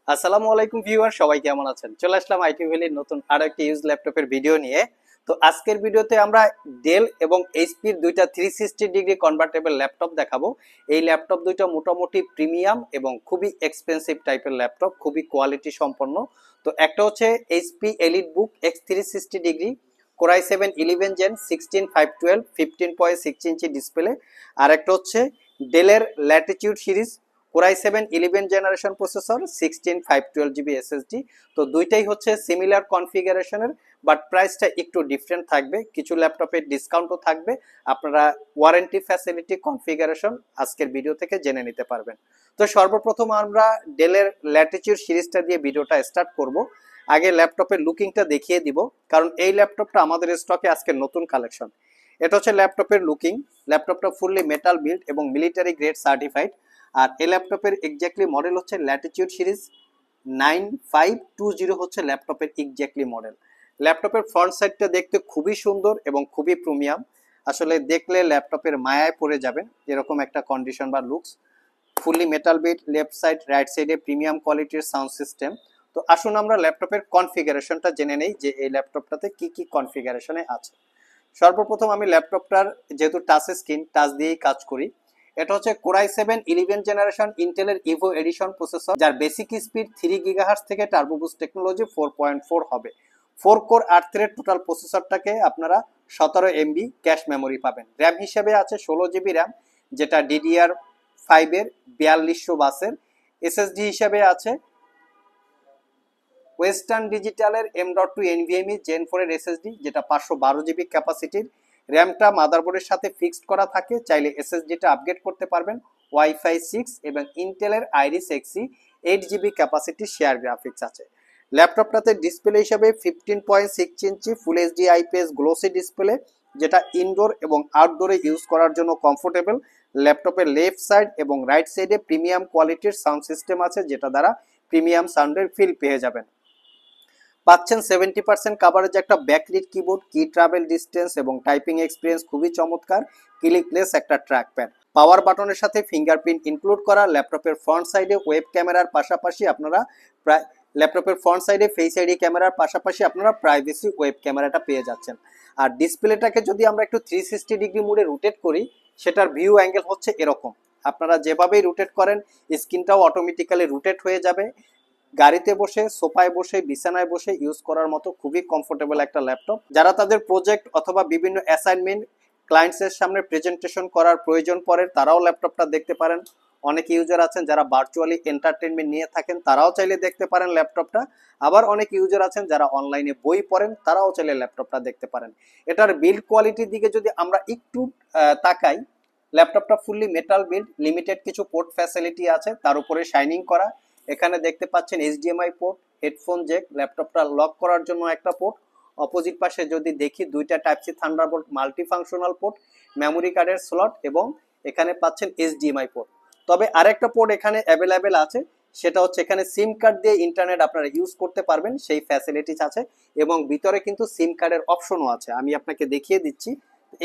আসসালামু আলাইকুম ভিউয়ার, সবাই কেমন আছেন? চলে আসলাম আইটি ভ্যালির নতুন আরো একটি ইউজ ল্যাপটপের ভিডিও নিয়ে। তো আজকের ভিডিওতে আমরা ডেল এবং এইচপির দুইটা 360 ডিগ্রি কনভার্টেবল ল্যাপটপ দেখাবো। এই ল্যাপটপ দুইটা মোটামুটি প্রিমিয়াম এবং খুবই এক্সপেন্সিভ টাইপের ল্যাপটপ, খুবই কোয়ালিটি সম্পন্ন। তো একটা হচ্ছে HP EliteBook x 360 degree Core i 7 11 Gen 16512 15.6 inch display. আর একটা হচ্ছে ডেলের Latitude series Core i 7 11 generation processor 16512 GB SSD. তো দুইটাই হচ্ছে সিমিলার কনফিগারেশনের, বাট প্রাইসটা একটু ডিফারেন্ট থাকবে। কিছু ল্যাপটপের ডিসকাউন্টও থাকবে। আপনারা ওয়ারেন্টি ফ্যাসিলিটি কনফিগারেশন আজকের ভিডিও থেকে জেনে নিতে পারবেন। তো সর্বপ্রথম আমরা ডেলের ল্যাটিটিউড সিরিজটা দিয়ে ভিডিওটা স্টার্ট করব। আগে ল্যাপটপের লুকিংটা দেখিয়ে দিব, কারণ এই ল্যাপটপটা আমাদের স্টকে আজকের নতুন কালেকশন। এটা হচ্ছে ল্যাপটপের লুকিং। ল্যাপটপটা ফুললি মেটাল বিল্ড এবং মিলিটারি গ্রেড সার্টিফাইড। আর এই ল্যাপটপের এক্স্যাক্টলি মডেল হচ্ছে ল্যাটিটিউড সিরিজ 9520 হচ্ছে ল্যাপটপের এক্স্যাক্টলি মডেল। ল্যাপটপের ফ্রন্ট সাইডটা দেখতে খুবই সুন্দর এবং খুবই প্রিমিয়াম। আসলে দেখলে ল্যাপটপের মায়ায় পড়ে যাবেন, এরকম একটা কন্ডিশন বা looks. Fully metal build, left side right সাইডে প্রিমিয়াম কোয়ালিটির সাউন্ড সিস্টেম। তো আসুন আমরা ল্যাপটপের কনফিগারেশনটা জেনে নেই যে এই ল্যাপটপটাতে কি কি কনফিগারেশনে আছে। সর্বপ্রথম আমি ল্যাপটপটার, যেহেতু টাচ স্ক্রিন, টাচ দিয়েই কাজ করি। এটা হচ্ছে কোরাই 7 11 জেনারেশন ইন্টেলের ইভো এডিশন প্রসেসর, যার বেসিক স্পিড 3 GHz থেকে টার্বো বুস্ট টেকনোলজি 4.4 হবে। 4 কোর 8 থ্রেড টোটাল প্রসেসরটাকে আপনারা 17 MB ক্যাশ মেমোরি পাবেন। র্যাম হিসেবে আছে 16 GB র্যাম, যেটা DDR5 এর 4200 বাসের। এসএসডি হিসেবে আছে ওয়েস্টার্ন ডিজিটালের M.2 NVMe Gen 4 এর এসএসডি, যেটা 512 GB ক্যাপাসিটির। র্যামটা মাদারবোর্ডের সাথে ফিক্সড করা থাকে, চাইলে এসএসডিটা আপগ্রেড করতে পারবেন। ওয়াইফাই 6 এবং ইন্টেলের Iris Xe 8 GB capacity share graphics আছে। ল্যাপটপটাতে ডিসপ্লে হিসেবে 15.6 inch full HD IPS glossy display, যেটা ইনডোর এবং আউটডোরে ইউজ করার জন্য কমফোর্টেবল। ল্যাপটপের লেফট সাইড এবং রাইট সাইডে প্রিমিয়াম কোয়ালিটির সাউন্ড সিস্টেম আছে, যেটা দ্বারা প্রিমিয়াম সাউন্ডের ফিল পেয়ে যাবেন। পাচ্ছেন 70% কাভারেজ একটা ব্যাকলিট কিবোর্ড, কি ট্রাভেল ডিস্টেন্স এবং টাইপিং এক্সপিরিয়েন্স খুবই চমৎকার। ক্লিকলেস একটা ট্র্যাক প্যাড, পাওয়ার বাটনের সাথে ফিঙ্গারপ্রিন্ট ইনক্লুড করা। ল্যাপটপের ফ্রন্ট সাইডে ওয়েব ক্যামেরার পাশাপাশি আপনারা প্রায় ল্যাপটপের ফ্রন্ট সাইডে ফেস আইডি ক্যামেরার পাশাপাশি আপনারা প্রাইভেসি ওয়েব ক্যামেরাটা পেয়ে যাচ্ছেন। আর ডিসপ্লেটাকে যদি আমরা একটু 360 ডিগ্রি মোডে রোটেট করি, সেটার ভিউ অ্যাঙ্গেল হচ্ছে এরকম। আপনারা যেভাবেই রোটেট করেন, স্ক্রিনটাও অটোমেটিক্যালি রোটেট হয়ে যাবে। গাড়িতে বসে, সোফায় বসে, বিছানায় বসে ইউজ করার মতো খুবই কমফোর্টেবল একটা ল্যাপটপ। যারা তাদের প্রজেক্ট অথবা বিভিন্ন অ্যাসাইনমেন্ট ক্লায়েন্টসের সামনে প্রেজেন্টেশন করার প্রয়োজন পড়ে, তারাও ল্যাপটপটা দেখতে পারেন। অনেক ইউজার আছেন যারা ভার্চুয়ালি এন্টারটেনমেন্ট নিয়ে থাকেন, তারাও চাইলে দেখতে পারেন ল্যাপটপটা। আবার অনেক ইউজার আছেন যারা অনলাইনে বই পড়েন, তারাও চাইলে ল্যাপটপটা দেখতে পারেন। এটার বিল্ড কোয়ালিটির দিকে যদি আমরা একটু তাকাই, ল্যাপটপটা ফুললি মেটাল বিল্ড, লিমিটেড কিছু পোর্ট ফ্যাসিলিটি আছে, তার উপরে শাইনিং করা। এখানে দেখতে পাচ্ছেন এইচডিএমআই পোর্ট, হেডফোন জ্যাক, ল্যাপটপটা লক করার জন্য একটা পোর্ট। অপোজিট পাশে যদি দেখি, দুইটা type C Thunderbolt multi functional port, memory কার্ডের স্লট এবং এখানে পাচ্ছেন এইচডিএমআই পোর্ট। তবে আরেকটা পোর্ট এখানে অ্যাভেলেবেল আছে, সেটা হচ্ছে এখানে সিম কার্ড দিয়ে ইন্টারনেট আপনারা ইউজ করতে পারবেন, সেই ফ্যাসিলিটিস আছে। এবং ভিতরে কিন্তু সিম কার্ডের অপশনও আছে, আমি আপনাকে দেখিয়ে দিচ্ছি।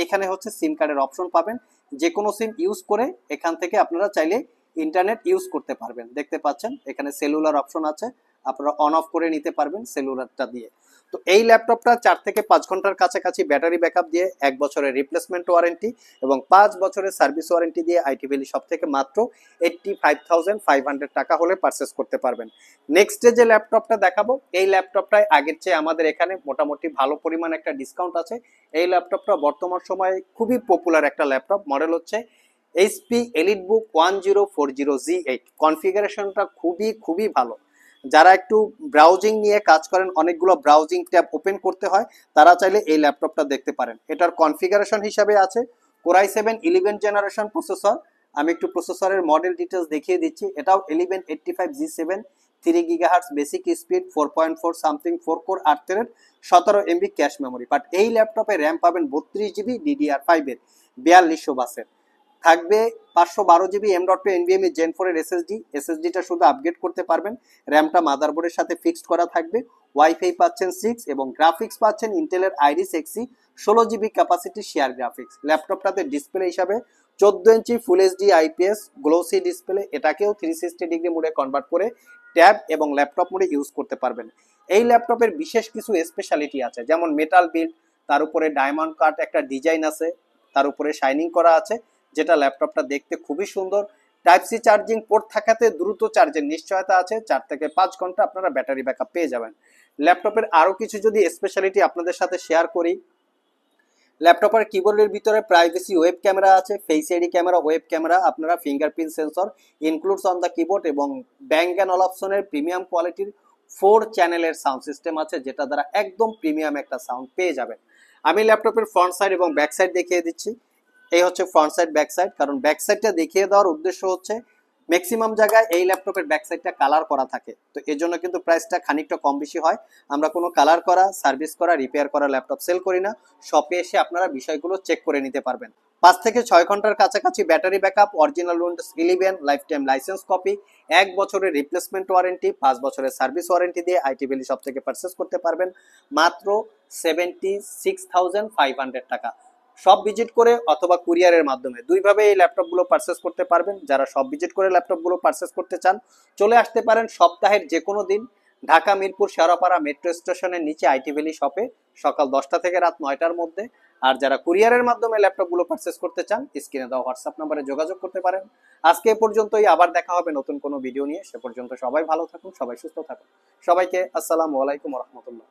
এখানে হচ্ছে সিম কার্ডের অপশন পাবেন, যে কোনো সিম ইউজ করে এখান থেকে আপনারা চাইলে ইন্টারনেট ইউজ করতে পারবেন। দেখতে পাচ্ছেন এখানে সেলুলার অপশন আছে, আপনারা অন অফ করে নিতে পারবেন সেলুলারটা দিয়ে। তো এই ল্যাপটপটা 4 থেকে 5 ঘন্টার কাছাকাছি ব্যাটারি ব্যাকআপ দিয়ে, 1 বছরের রিপ্লেসমেন্ট ওয়ারেন্টি এবং 5 বছরের সার্ভিস ওয়ারেন্টি দিয়ে আইটি ভ্যালি সব থেকে মাত্র 85,500 টাকা হলে পারচেস করতে পারবেন। নেক্সট যে ল্যাপটপটা দেখাবো, এই ল্যাপটপটায় আগের চেয়ে আমাদের এখানে মোটামুটি ভালো পরিমাণ একটা ডিসকাউন্ট আছে। এই ল্যাপটপটা বর্তমান সময়ে খুবই পপুলার একটা ল্যাপটপ। মডেল হচ্ছে এইচপি এলিটবুক 1040G8। কনফিগারেশনটা খুবই ভালো। যারা একটু ব্রাউজিং নিয়ে কাজ করেন, অনেকগুলো ব্রাউজিং ট্যাব ওপেন করতে হয়, তারা চাইলে এই ল্যাপটপটা দেখতে পারেন। এটার কনফিগারেশন হিসাবে আছে কোরাই 7 11 জেনারেশন প্রসেসর। আমি একটু প্রসেসরের মডেল ডিটেলস দেখিয়ে দিচ্ছি। এটাও 1185G7, 3 GHz basic speed, 4.4 something, 4 core 8 thread, 17 MB cache memory. But এই ল্যাপটপে র্যাম পাবেন 32 GB DDR5 এর 4200 বাসের। থাকবে 512 GB M.2 NVMe Gen 4 এর এসএসডিটা শুধু আপগ্রেড করতে পারবেন। র্যামটা মাদারবোর্ডের সাথে ফিক্সড করা থাকবে। ওয়াইফাই পাচ্ছেন 6 এবং গ্রাফিক্স পাচ্ছেন ইন্টেলের Iris Xe 16 GB capacity share graphics. ল্যাপটপটাতে ডিসপ্লে হিসাবে 14 inch full HD IPS glossy display, এটাকেও 360 ডিগ্রি মোডে কনভার্ট করে ট্যাব এবং ল্যাপটপ মোডে ইউজ করতে পারবেন। এই ল্যাপটপের বিশেষ কিছু স্পেশালিটি আছে, যেমন মেটাল বিল্ড, তার উপরে ডায়মন্ড কাট একটা ডিজাইন আছে, তার উপরে শাইনিং করা আছে, যেটা ল্যাপটপটা দেখতে খুবই সুন্দর। টাইপ সি চার্জিং পোর্ট থাকাতে দ্রুত চার্জের নিশ্চয়তা আছে, 4 থেকে 5 ঘন্টা আপনারা ব্যাটারি ব্যাকআপ পেয়ে যাবেন। ল্যাপটপের আরও কিছু যদি স্পেশালিটি আপনাদের সাথে শেয়ার করি, ল্যাপটপের কিবোর্ডের ভিতরে প্রাইভেসি ওয়েব ক্যামেরা আছে, face ID camera, web camera, আপনারা fingerprint sensor includes on the keyboard, এবং ব্যাং অ্যান্ড অলাপসনের প্রিমিয়াম কোয়ালিটির 4 চ্যানেলের সাউন্ড সিস্টেম আছে, যেটা দ্বারা একদম প্রিমিয়াম একটা সাউন্ড পেয়ে যাবেন। আমি ল্যাপটপের ফ্রন্ট সাইড এবং ব্যাক সাইড দেখিয়ে দিচ্ছি। এই হচ্ছে ফ্রন্ট সাইড ব্যাক সাইড, কারণ ব্যাক সাইডটা দেখিয়ে দেওয়ার উদ্দেশ্য হচ্ছে ম্যাক্সিমাম জায়গায় এই ল্যাপটপের ব্যাক সাইডটা কালার করা থাকে, তো এর জন্য কিন্তু প্রাইসটা খানিকটা কম বেশি হয়। আমরা কোনো কালার করা, সার্ভিস করা, রিপেয়ার করা ল্যাপটপ সেল করি না। শপে এসে আপনারা বিষয়গুলো চেক করে নিতে পারবেন। 5 থেকে 6 ঘন্টার কাছাকাছি battery backup, original Windows 11 life time licence copy, 1 বছরের রিপ্লেসমেন্ট ওয়ারেন্টি, 5 বছরের সার্ভিস ওয়ারেন্টি দিয়ে আইটি ভ্যালি শপ থেকে পারচেস করতে পারবেন মাত্র 76,500 টাকা। সব ভিজিট করে অথবা কুরিয়ারের মাধ্যমে, দুইভাবে এই ল্যাপটপগুলো পারচেস করতে পারবেন। যারা সব ভিজিট করে ল্যাপটপগুলো পারচেস করতে চান, চলে আসতে পারেন সপ্তাহের যে কোনো দিন ঢাকা মিরপুর শেওড়াপাড়া মেট্রো স্টেশনের নিচে আইটি ভ্যালি শপে, সকাল 10টা থেকে রাত 9টার মধ্যে। আর যারা কুরিয়ারের মাধ্যমে ল্যাপটপগুলো পারচেস করতে চান, স্ক্রিনে দেওয়া হোয়াটসঅ্যাপ নাম্বারে যোগাযোগ করতে পারেন। আজকে এ পর্যন্তই, আবার দেখা হবে নতুন কোনো ভিডিও নিয়ে। সে পর্যন্ত সবাই ভালো থাকুন, সবাই সুস্থ থাকুন। সবাইকে আসসালামু আলাইকুম রহমতুল্লাহ।